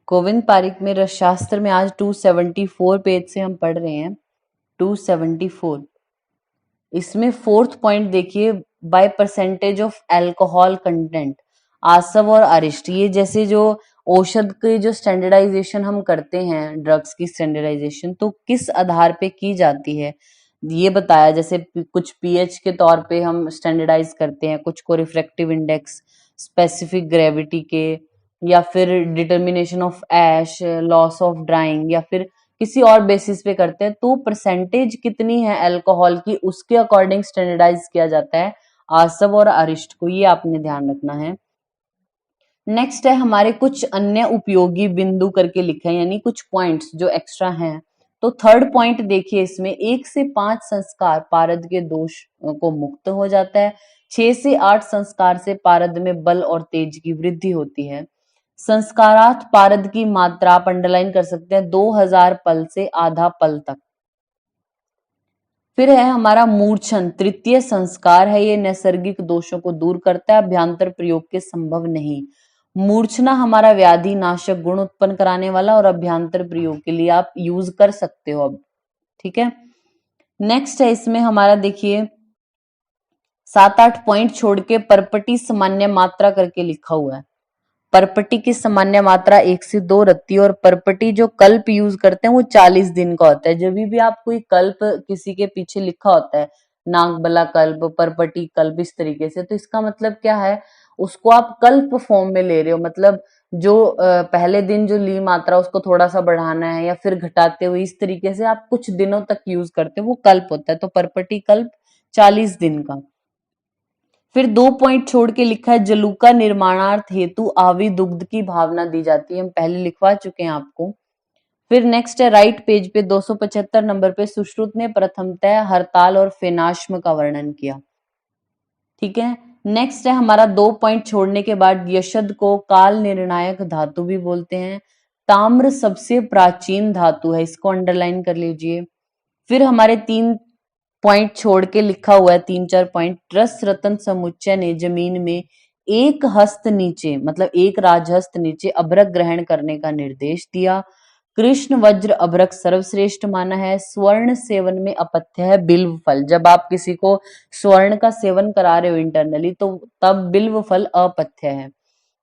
गोविंद पारिक में रसशास्त्र में आज 274 पेज से हम पढ़ रहे हैं 274। इसमें फोर्थ पॉइंट देखिए, by percentage of alcohol content. आसव और अरिष्ट, ये जैसे जो औषध के जो स्टैंडर्डाइजेशन हम करते हैं, ड्रग्स की स्टैंडर्डाइजेशन, तो किस आधार पे की जाती है ये बताया। जैसे कुछ पीएच के तौर पे हम स्टैंडर्डाइज करते हैं, कुछ को रिफ्रैक्टिव इंडेक्स, स्पेसिफिक ग्रेविटी के, या फिर determination of ash, loss of drying, या फिर किसी और बेसिस पे करते हैं। तो परसेंटेज कितनी है अल्कोहल की, उसके अकॉर्डिंग स्टैंडर्डाइज किया जाता है आसव और अरिष्ट को, ये आपने ध्यान रखना है। नेक्स्ट है हमारे कुछ अन्य उपयोगी बिंदु करके लिखा है, यानी कुछ पॉइंट्स जो एक्स्ट्रा हैं। तो थर्ड पॉइंट देखिए, इसमें 1 से 5 संस्कार पारद के दोष को मुक्त हो जाता है। 6 से 8 संस्कार से पारद में बल और तेज की वृद्धि होती है। संस्कारात पारद की मात्रा आप अंडरलाइन कर सकते हैं 2000 पल से आधा पल तक। फिर है हमारा मूर्छन, तृतीय संस्कार है, ये नैसर्गिक दोषों को दूर करता है, अभ्यांतर प्रयोग के संभव नहीं। मूर्छना हमारा व्याधि नाशक गुण उत्पन्न कराने वाला, और अभ्यांतर प्रयोग के लिए आप यूज कर सकते हो अब, ठीक है। नेक्स्ट है इसमें हमारा देखिए 7-8 पॉइंट छोड़ के परपटी सामान्य मात्रा करके लिखा हुआ है। परपटी की सामान्य मात्रा 1 से 2 रत्ती, और परपटी जो कल्प यूज करते हैं वो 40 दिन का होता है। जब भी आप कोई कल्प किसी के पीछे लिखा होता है, नागबला कल्प, परपटी कल्प, इस तरीके से, तो इसका मतलब क्या है, उसको आप कल्प फॉर्म में ले रहे हो। मतलब जो पहले दिन जो ली मात्रा उसको थोड़ा सा बढ़ाना है या फिर घटाते हुए, इस तरीके से आप कुछ दिनों तक यूज करते हो, वो कल्प होता है। तो परपटी कल्प 40 दिन का। फिर 2 पॉइंट छोड़ के लिखा है जलूका निर्माणार्थ हेतु आवी दुग्ध की भावना दी जाती है, हम पहले लिखवा चुके हैं आपको। फिर नेक्स्ट है राइट पेज पे 275 नंबर पे सुश्रुत ने प्रथमतः हरताल और फेनाश्म का वर्णन किया, ठीक है। नेक्स्ट है हमारा 2 पॉइंट छोड़ने के बाद यशद को काल निर्णायक धातु भी बोलते हैं। ताम्र सबसे प्राचीन धातु है, इसको अंडरलाइन कर लीजिए। फिर हमारे 3 पॉइंट छोड़ के लिखा हुआ है 3-4 पॉइंट, रस रतन समुच्चय ने जमीन में एक हस्त नीचे, मतलब एक राजहस्त नीचे अभ्रक ग्रहण करने का निर्देश दिया। कृष्ण वज्र अभ्रक सर्वश्रेष्ठ माना है। स्वर्ण सेवन में अपथ्य है बिल्व फल, जब आप किसी को स्वर्ण का सेवन करा रहे हो इंटरनली, तो तब बिल्व फल अपथ्य है।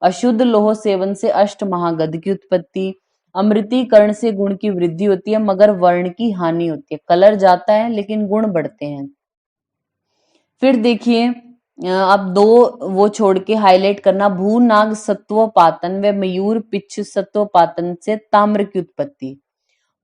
अशुद्ध लोह सेवन से अष्ट महागध की उत्पत्ति। अमृतीकरण से गुण की वृद्धि होती है मगर वर्ण की हानि होती है, कलर जाता है लेकिन गुण बढ़ते हैं। फिर देखिए अब 2 वो छोड़ के हाईलाइट करना, भूनाग सत्वपातन व मयूर पिच्छ सत्वपातन से ताम्र की उत्पत्ति।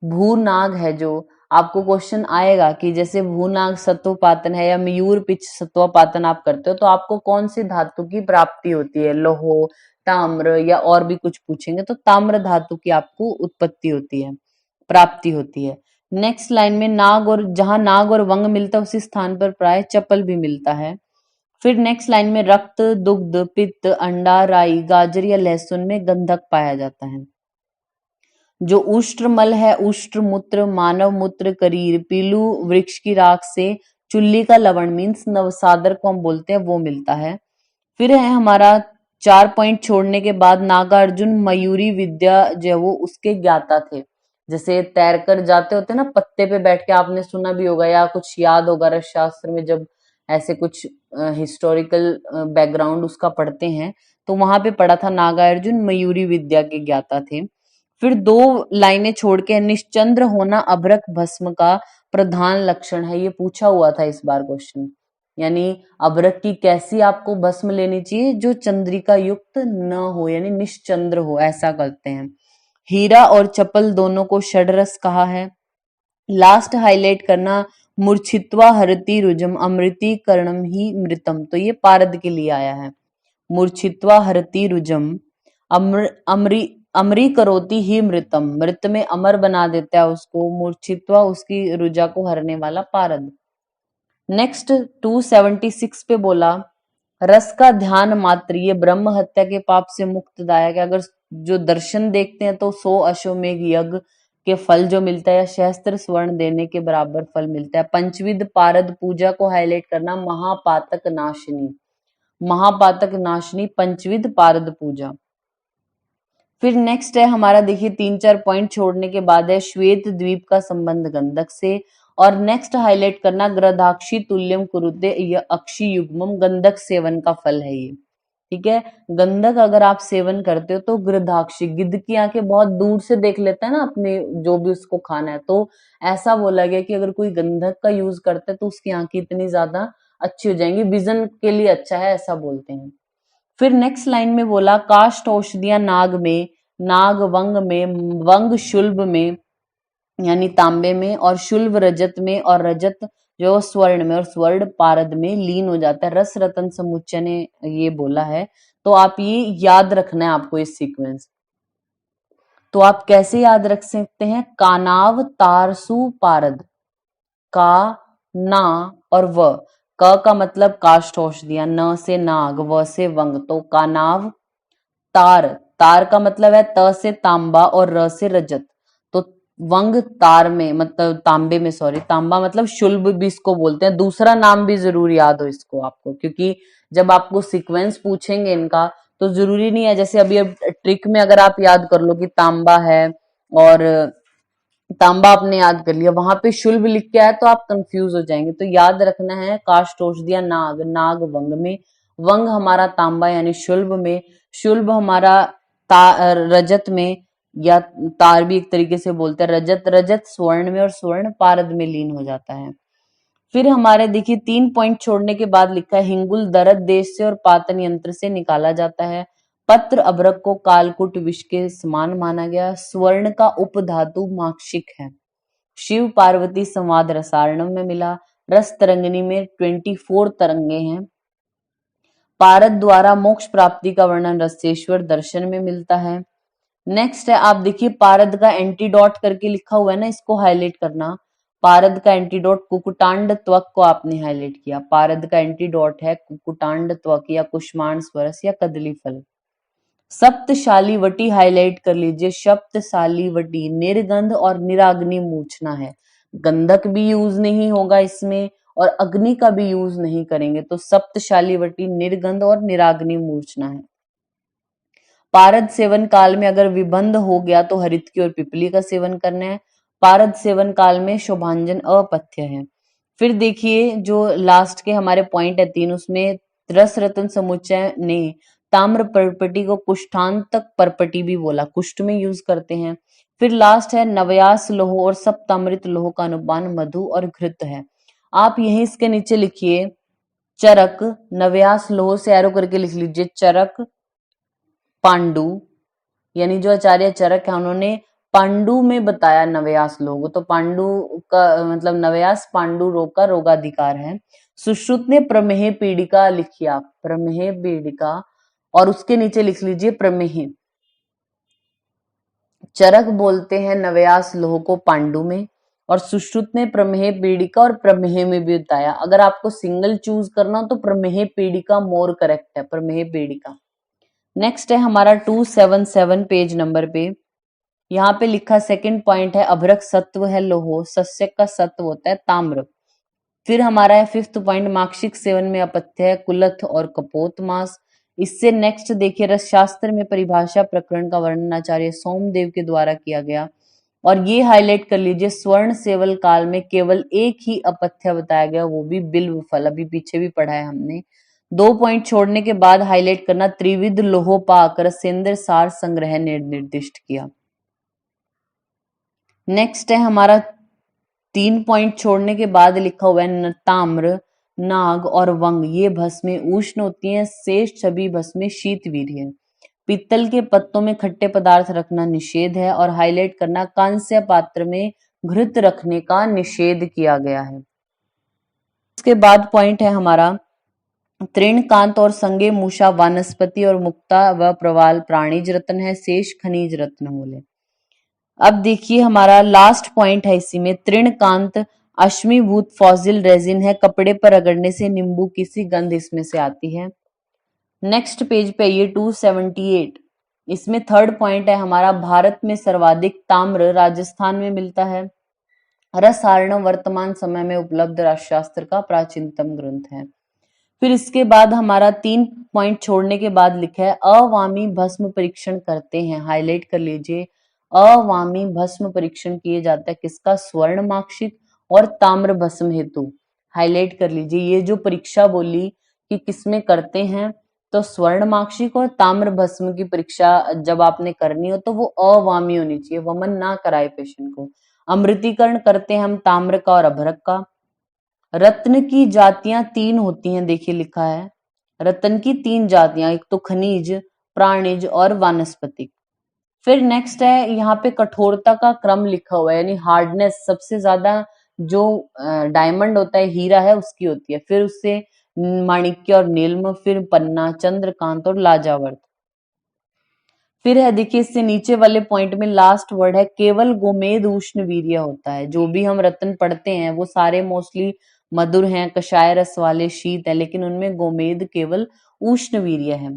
भूनाग है जो, आपको क्वेश्चन आएगा कि जैसे भूनाग सत्वपातन है या मयूर पिच्छ सत्वपातन आप करते हो, तो आपको कौन सी धातु की प्राप्ति होती है, लोहो, ताम्र, या और भी कुछ पूछेंगे तो ताम्र धातु की आपको उत्पत्ति होती है, प्राप्ति होती है। नेक्स्ट लाइन में नाग, और जहां नाग और वंग मिलता है उसी स्थान पर प्राय चपल भी मिलता है। फिर नेक्स्ट लाइन में रक्त, दुग्ध, पित्त, अंडा, राई, गाजर या लहसुन में गंधक पाया जाता है। जो उष्ट्रमल है, उष्ट्र मूत्र, मानव मूत्र, करीर, पीलू वृक्ष की राख से चुल्ली का लवण मीन्स नवसादर को हम बोलते हैं, वो मिलता है। फिर है हमारा 4 पॉइंट छोड़ने के बाद नागार्जुन मयूरी विद्या जो वो उसके ज्ञाता थे। जैसे तैर कर जाते होते ना पत्ते पे बैठ के, आपने सुना भी होगा या कुछ याद होगा रस शास्त्र में, जब ऐसे कुछ हिस्टोरिकल बैकग्राउंड उसका पढ़ते हैं तो वहां पे पढ़ा था नागार्जुन मयूरी विद्या के ज्ञाता थे। फिर 2 लाइनें छोड़ के, निश्चंद्र होना अभ्रक भस्म का प्रधान लक्षण है, ये पूछा हुआ था इस बार क्वेश्चन। यानी अभ्रक की कैसी आपको भस्म लेनी चाहिए, जो चंद्रिका युक्त न हो, यानी निश्चंद्र हो, ऐसा करते हैं। हीरा और चपल दोनों को षडरस कहा है। लास्ट हाईलाइट करना, मूर्छित्वा हरति रुजम अमृति कर्णम ही मृतम, तो ये पारद के लिए आया है। मूर्छित्वा हरति रुजम अमरी करोति ही मृतम, मृत में अमर बना देता है उसको, मूर्छित्वा उसकी रुजा को हरने वाला पारद। नेक्स्ट 276 पे बोला, रस का ध्यान मात्र ये ब्रह्म हत्या के पाप से मुक्तदायक है। अगर जो दर्शन देखते हैं तो 100 अश्वमेघ यज्ञ के फल जो मिलता है, सहस्त्र स्वर्ण देने के बराबर फल मिलता है। पंचविध पारद पूजा को हाईलाइट करना, महापातक नाशिनी, महापातक नाशिनी पंचविध पारद पूजा। फिर नेक्स्ट है हमारा, देखिए 3-4 पॉइंट छोड़ने के बाद है श्वेत द्वीप का संबंध गंधक से। और नेक्स्ट हाईलाइट करना, गृधाक्षी तुल्यम कुरुते यह अक्षी युग्मम, गंधक सेवन का फल है ये। ठीक है, गंधक अगर आप सेवन करते हो तो गृधाक्षी, गिद्ध की आंखें बहुत दूर से देख लेता है ना अपने जो भी उसको खाना है, तो ऐसा बोला गया कि अगर कोई गंधक का यूज करता है तो उसकी आंखें इतनी ज्यादा अच्छी हो जाएंगी, विजन के लिए अच्छा है, ऐसा बोलते हैं। फिर नेक्स्ट लाइन में बोला, काष्ठ औषधियां नाग में, नाग वंग में, वंग शुल्भ में यानी तांबे में, और शुल्भ रजत में, और रजत जो स्वर्ण में, और स्वर्ण पारद में लीन हो जाता है। रस रतन समुच्चय ने ये बोला है, तो आप ये याद रखना है आपको इस सीक्वेंस। तो आप कैसे याद रख सकते हैं, कानाव तारसु पारद, का, ना और व। क का मतलब काष्ठ औषधियां, न से नाग, व से वंग, तो कानाव। तार, तार का मतलब है त से तांबा और र से रजत, तो वंग तार में मतलब तांबे में, सॉरी तांबा मतलब शुल्भ भी इसको बोलते हैं। दूसरा नाम भी जरूर याद हो इसको आपको, क्योंकि जब आपको सीक्वेंस पूछेंगे इनका तो जरूरी नहीं है, जैसे अभी अब ट्रिक में अगर आप याद कर लो कि तांबा है और तांबा आपने याद कर लिया, वहां पे शुल्भ लिख के आया तो आप कंफ्यूज हो जाएंगे। तो याद रखना है, काष्ठ औषधियां नाग, नाग वंग में, वंग हमारा तांबा यानी शुल्भ में, शुल्भ हमारा रजत में, या तार भी एक तरीके से बोलते हैं, रजत, रजत स्वर्ण में, और स्वर्ण पारद में लीन हो जाता है। फिर हमारे देखिए 3 पॉइंट छोड़ने के बाद लिखा है, हिंगुल दरद देश से और पातन यंत्र से निकाला जाता है। पत्र अभ्रक को कालकुट विष के समान माना गया। स्वर्ण का उपधातु माक्षिक है। शिव पार्वती संवाद रसायनम में मिला। रस तरंगिनी में 24 तरंगे हैं। पारद द्वारा मोक्ष प्राप्ति का वर्णन रसेश्वर दर्शन में मिलता है। नेक्स्ट है, आप देखिए पारद का एंटीडोट करके लिखा हुआ है ना, इसको हाईलाइट करना। पारद का एंटीडोट कुकुटांड त्वक को आपने हाईलाइट किया। पारद का एंटीडोट है कुकुटांड त्वक या कुष्मांड स्वरस या कदली फल। सप्तशाली वटी हाईलाइट कर लीजिए। सप्तशाली वटी निर्गंध और निराग्नि मूर्छना है। गंधक भी यूज नहीं होगा इसमें और अग्नि का भी यूज नहीं करेंगे, तो सप्तशाली वटी निर्गंध और निराग्नि मूर्छना है। पारद सेवन काल में अगर विबंध हो गया तो हरितकी और पिपली का सेवन करना है। पारद सेवन काल में शोभांजन अपथ्य है। फिर देखिए जो लास्ट के हमारे पॉइंट है 3, उसमें रस रतन समुच्चय ने ताम्र परपटी को कुष्ठांतक परपटी भी बोला, कुष्ठ में यूज करते हैं। फिर लास्ट है नवयास लोह और सप्तामृत लोह का अनुपान मधु और घृत है। आप यहीं इसके नीचे लिखिए चरक, नवयास लोह से एरो करके लिख लीजिए चरक, पांडु, यानी जो आचार्य चरक है उन्होंने पांडु में बताया नवयास लोग, तो पांडु का मतलब नवयास पांडु रोग का रोगाधिकार है। सुश्रुत ने प्रमेह पीड़िका लिखी, आप प्रमेह पीड़िका और उसके नीचे लिख लीजिए प्रमेह। चरक बोलते हैं नवयास लोह को पांडु में, और सुश्रुत ने प्रमेह पीड़िका और प्रमेह में भी बताया। अगर आपको सिंगल चूज करना हो तो प्रमेह पीड़िका मोर करेक्ट है, प्रमेह पीड़िका। नेक्स्ट है हमारा 277 पेज नंबर पे, यहाँ पे लिखा सेकंड पॉइंट है अभ्रक सत्व है लोहो, सस्यक का सत्व होता है ताम्र। फिर हमारा है 5th पॉइंट माक्षिक सेवन में अपथ्य है कुलथ और कपोत मास। इससे नेक्स्ट देखिए रस शास्त्र में परिभाषा प्रकरण का वर्णन आचार्य सोमदेव के द्वारा किया गया, और ये हाईलाइट कर लीजिए स्वर्ण सेवल काल में केवल एक ही अपथ्य बताया गया, वो भी बिल्व फल, अभी पीछे भी पढ़ा है हमने। 2 पॉइंट छोड़ने के बाद हाईलाइट करना त्रिविध लोहोपाक रसेंद्र सार संग्रह निर्दिष्ट किया। नेक्स्ट है हमारा 3 पॉइंट छोड़ने के बाद लिखा हुआ है ताम्र, नाग और वंग ये भस्में उष्ण होती हैं, शेष सभी भस्में शीतवीर्य है। पीतल के पत्तों में खट्टे पदार्थ रखना निषेध है, और हाईलाइट करना कांस्य पात्र में घृत रखने का निषेध किया गया है। उसके बाद पॉइंट है हमारा तृणकांत और संगे मूषा वानस्पति और मुक्ता व प्रवाल प्राणीज रत्न है, शेष खनिज रत्न बोले। अब देखिए हमारा लास्ट पॉइंट है इसी में, तृणकांत अश्मीभूत फॉसिल रेजिन है, कपड़े पर रगड़ने से नींबू की सी गंध इसमें से आती है। नेक्स्ट पेज पे ये 278, इसमें 3rd पॉइंट है हमारा भारत में सर्वाधिक ताम्र राजस्थान में मिलता है। रसायन वर्तमान समय में उपलब्ध राजशास्त्र का प्राचीनतम ग्रंथ है। फिर इसके बाद हमारा 3 पॉइंट छोड़ने के बाद लिखा है अवामी भस्म परीक्षण करते हैं, हाईलाइट कर लीजिए। अवामी भस्म परीक्षण किए जाता है किसका? स्वर्ण मार्कशीट और ताम्र भस्म हेतु, हाईलाइट कर लीजिए। ये जो परीक्षा बोली कि किसमें करते हैं, तो स्वर्ण मार्कशीट और ताम्र भस्म की परीक्षा जब आपने करनी हो तो वो अवामी होनी चाहिए, वमन ना कराए पेशेंट को। अमृतीकरण करते हैं हम ताम्र का और अभ्रक का। रत्न की जातियां 3 होती हैं, देखिए लिखा है रत्न की 3 जातियां, एक तो खनिज, प्राणिज और वानस्पतिक। फिर नेक्स्ट है यहाँ पे कठोरता का क्रम लिखा हुआ है, यानी हार्डनेस सबसे ज्यादा जो डायमंड होता है, हीरा है, उसकी होती है। फिर उससे माणिक्य और नीलम, फिर पन्ना, चंद्रकांत और लाजावर्त। फिर है देखिए इससे नीचे वाले पॉइंट में लास्ट वर्ड है केवल गोमेद उष्ण वीर्य होता है। जो भी हम रत्न पढ़ते हैं वो सारे मोस्टली मधुर हैं, कषाय रस वाले, शीत है, लेकिन उनमें गोमेद केवल उष्ण वीर्य है।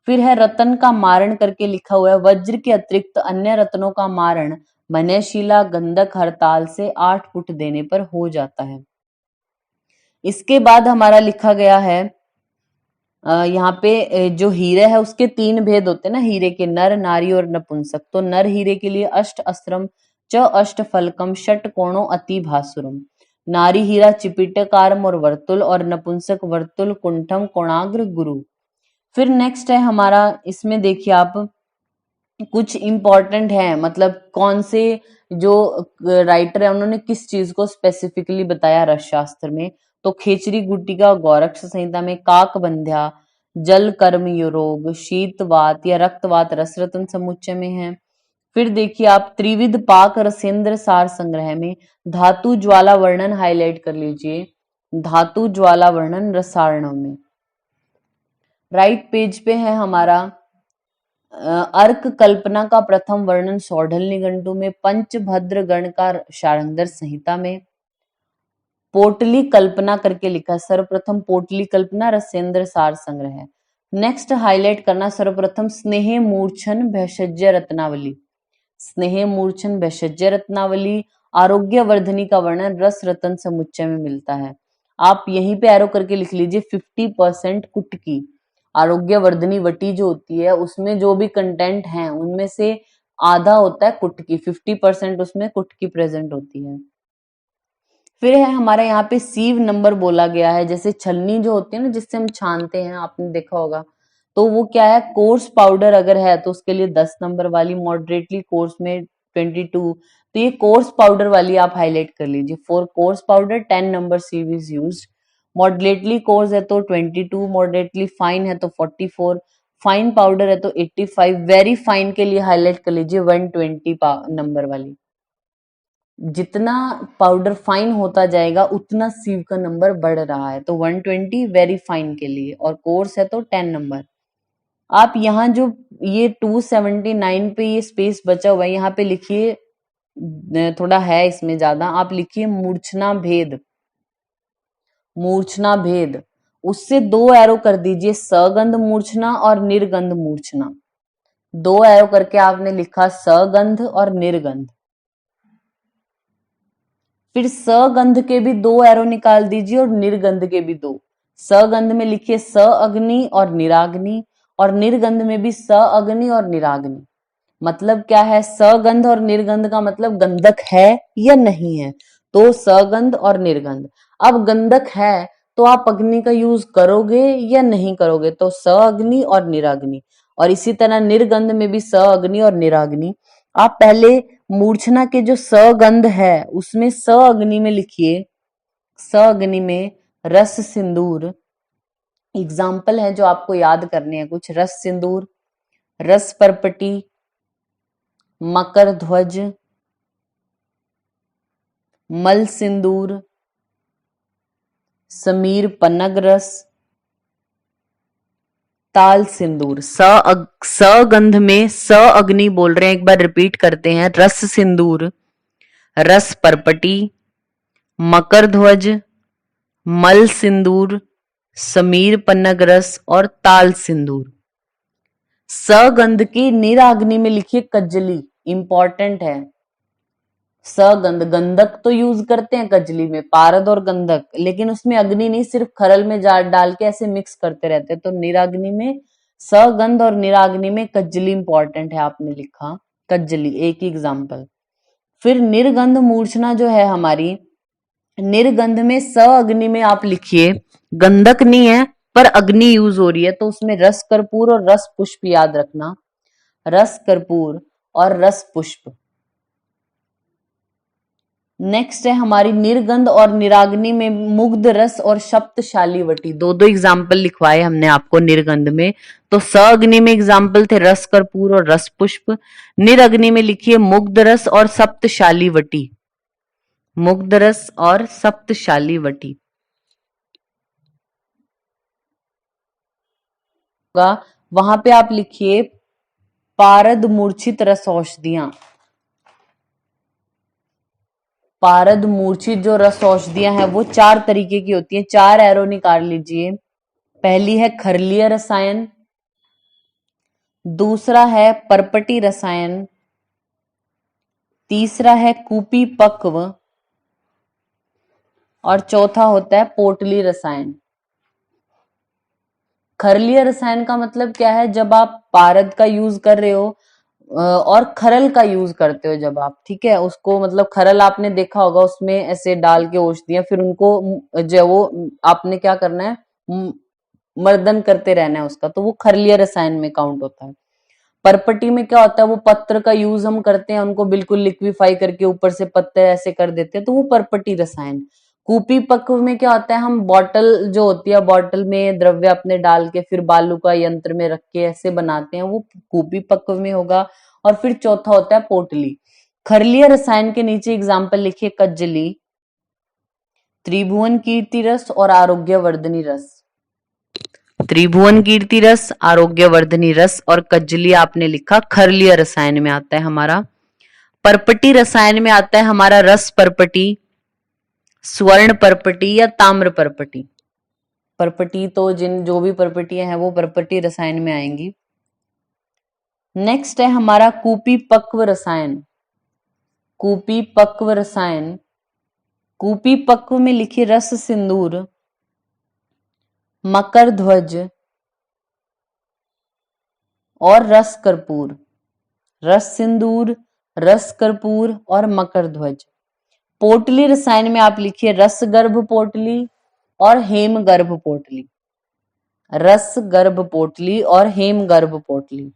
फिर है रत्न का मारण करके लिखा हुआ है वज्र के अतिरिक्त अन्य रत्नों का मारण मनयशिला, गंधक, हरताल से 8 फुट देने पर हो जाता है। इसके बाद हमारा लिखा गया है यहाँ पे जो हीरे है उसके 3 भेद होते हैं ना हीरे के, नर, नारी और नपुंसक। तो नर हीरे के लिए अष्ट अस्त्रम च अष्ट फलकम षट कोणो अति भासुरम। नारी हीरा चिपिटकारम और वर्तुल, और नपुंसक वर्तुल कुंठम कोणाग्र गुरु। फिर नेक्स्ट है हमारा, इसमें देखिए आप कुछ इंपॉर्टेंट है, मतलब कौन से जो राइटर है उन्होंने किस चीज को स्पेसिफिकली बताया रस शास्त्र में। तो खेचरी गुट्टिका गौरक्ष संहिता में, काकबंध्या जल कर्म रोग, शीतवात या रक्तवात रसरत्न समुच्चय में है। फिर देखिए आप त्रिविध पाक रसेंद्र सार संग्रह में धातु ज्वाला वर्णन, हाईलाइट कर लीजिए, धातु ज्वाला वर्णन रसायनों में। राइट पेज पे है हमारा अर्क कल्पना का प्रथम वर्णन सौढ़ल निघंटु में, पंचभद्र गण का शारंगधर संहिता में, पोटली कल्पना करके लिखा, सर्वप्रथम पोटली कल्पना रसेंद्र सार संग्रह है। नेक्स्ट हाईलाइट करना सर्वप्रथम स्नेह मूर्छन भेषज रत्नावली, स्नेह मूर्छन भेषज रत्नावली आरोग्य वर्धनी का वर्णन रस रतन समुच्चय में मिलता है। आप यहीं पे एरो करके लिख लीजिए 50% कुटकी, आरोग्य वर्धनी वटी जो होती है उसमें जो भी कंटेंट है उनमें से आधा होता है कुटकी, 50% उसमें कुटकी प्रेजेंट होती है। फिर है हमारा यहाँ पे सीव नंबर बोला गया है, जैसे छलनी जो होती है ना जिससे हम छानते हैं, आपने देखा होगा, तो वो क्या है कोर्स पाउडर अगर है तो उसके लिए 10 नंबर वाली, मॉडरेटली कोर्स में 22। तो ये कोर्स पाउडर वाली आप हाईलाइट कर लीजिए, for coarse powder 10 number sieve is used. Moderately coarse है तो 22, मॉडरेटली फाइन है तो 44, फाइन पाउडर है तो 85, वेरी फाइन के लिए हाईलाइट कर लीजिए 120 नंबर वाली। जितना पाउडर फाइन होता जाएगा उतना सीव का नंबर बढ़ रहा है, तो 120 वेरी फाइन के लिए, और कोर्स है तो 10 नंबर। आप यहाँ जो ये 279 पे ये स्पेस बचा हुआ है यहाँ पे लिखिए, थोड़ा है इसमें ज्यादा, आप लिखिए मूर्छना भेद, मूर्छना भेद, उससे 2 एरो कर दीजिए, सगंध मूर्छना और निर्गंध मूर्छना। 2 एरो करके आपने लिखा सगंध और निर्गंध। फिर सगंध के भी 2 एरो निकाल दीजिए और निर्गंध के भी 2। सगंध में लिखिए स अग्नि और निराग्नि, और निर्गंध में भी स अग्नि और निराग्नि। मतलब क्या है, सगंध और निर्गंध का मतलब गंधक है या नहीं है, तो सगंध और निर्गंध। अब गंधक है तो आप अग्नि का यूज करोगे या नहीं करोगे, तो स अग्नि और निराग्नि। और इसी तरह निर्गंध में भी स अग्नि और निराग्नि। आप पहले मूर्छना के जो सगंध है उसमें स अग्नि में लिखिए, स अग्नि में रस सिंदूर, एग्जाम्पल है जो आपको याद करने हैं कुछ, रस सिंदूर, रस परपटी, मकर ध्वज, मल सिंदूर, समीर पन्नग रस, ताल सिंदूर। सगंध में स अग्नि बोल रहे हैं, एक बार रिपीट करते हैं, रस सिंदूर, रस परपटी, मकर ध्वज, मल सिंदूर, समीर पन्नग रस और ताल सिंदूर। सगंध की निराग्नि में लिखिए कज्जली, इंपॉर्टेंट है, सगंध, गंधक तो यूज करते हैं कजली में, पारद और गंधक, लेकिन उसमें अग्नि नहीं, सिर्फ खरल में डाल के ऐसे मिक्स करते रहते हैं। तो निराग्नि में सगंध और निराग्नि में कजली इंपॉर्टेंट है, आपने लिखा कजली, एक ही एग्जाम्पल। फिर निर्गंध मूर्छना जो है हमारी, निर्गंध में स अग्नि में आप लिखिए, गंधक नहीं है पर अग्नि यूज हो रही है, तो उसमें रस कर्पूर और रस पुष्प याद रखना, रस कर्पूर और रस पुष्प। नेक्स्ट है हमारी निर्गंध और निराग्नि में मुग्ध रस और सप्तशाली वटी, दो दो एग्जाम्पल लिखवाए हमने आपको निर्गंध में। तो स अग्नि में एग्जाम्पल थे रस कर्पूर और रस पुष्प, निरग्नि में लिखिए मुग्ध रस और सप्तशाली वटी, मुग्ध रस और सप्तशाली वटी। वहां पे आप लिखिए पारद मूर्छित रस औषधियां, पारद मूर्छित जो रस औषधियां हैं वो 4 तरीके की होती हैं, 4 एरो निकाल लीजिए। पहली है खरलीय रसायन, दूसरा है परपटी रसायन, तीसरा है कूपी पक्व, और चौथा होता है पोटली रसायन। खरलीय रसायन का मतलब क्या है, जब आप पारद का यूज कर रहे हो और खरल का यूज करते हो जब आप, ठीक है, उसको मतलब खरल आपने देखा होगा, उसमें ऐसे डाल के औषधियां, फिर उनको जो वो आपने क्या करना है, मर्दन करते रहना है उसका, तो वो खरलीय रसायन में काउंट होता है। परपटी में क्या होता है, वो पत्र का यूज हम करते हैं, उनको बिल्कुल लिक्विफाई करके ऊपर से पत्ते ऐसे कर देते हैं, तो वो परपटी रसायन। कूपी पक्व में क्या होता है, हम बॉटल जो होती है, बॉटल में द्रव्य अपने डाल के फिर बालू का यंत्र में रख के ऐसे बनाते हैं, वो कूपी पक्व में होगा। और फिर चौथा होता है पोटली। खरलीय रसायन के नीचे एग्जाम्पल लिखिए कज्जली, त्रिभुवन कीर्ति रस और आरोग्यवर्धनी रस, त्रिभुवन कीर्ति रस, आरोग्यवर्धनी रस और कज्जली आपने लिखा खरलीय रसायन में आता है हमारा। परपटी रसायन में आता है हमारा रस परपटी, स्वर्ण परपटी या ताम्र परपटी। परपटी तो जो भी परपटियां हैं वो परपटी रसायन में आएंगी। नेक्स्ट है हमारा कूपी पक्व रसायन, कूपी पक्व रसायन, कूपी पक्व में लिखिए रस सिंदूर, मकर ध्वज और रस कर्पूर, रस सिंदूर, रस कर्पूर और मकर ध्वज। पोटली रसायन में आप लिखिए रस गर्भ पोटली और हेम गर्भ पोटली, रस गर्भ पोटली और हेम गर्भ पोटली।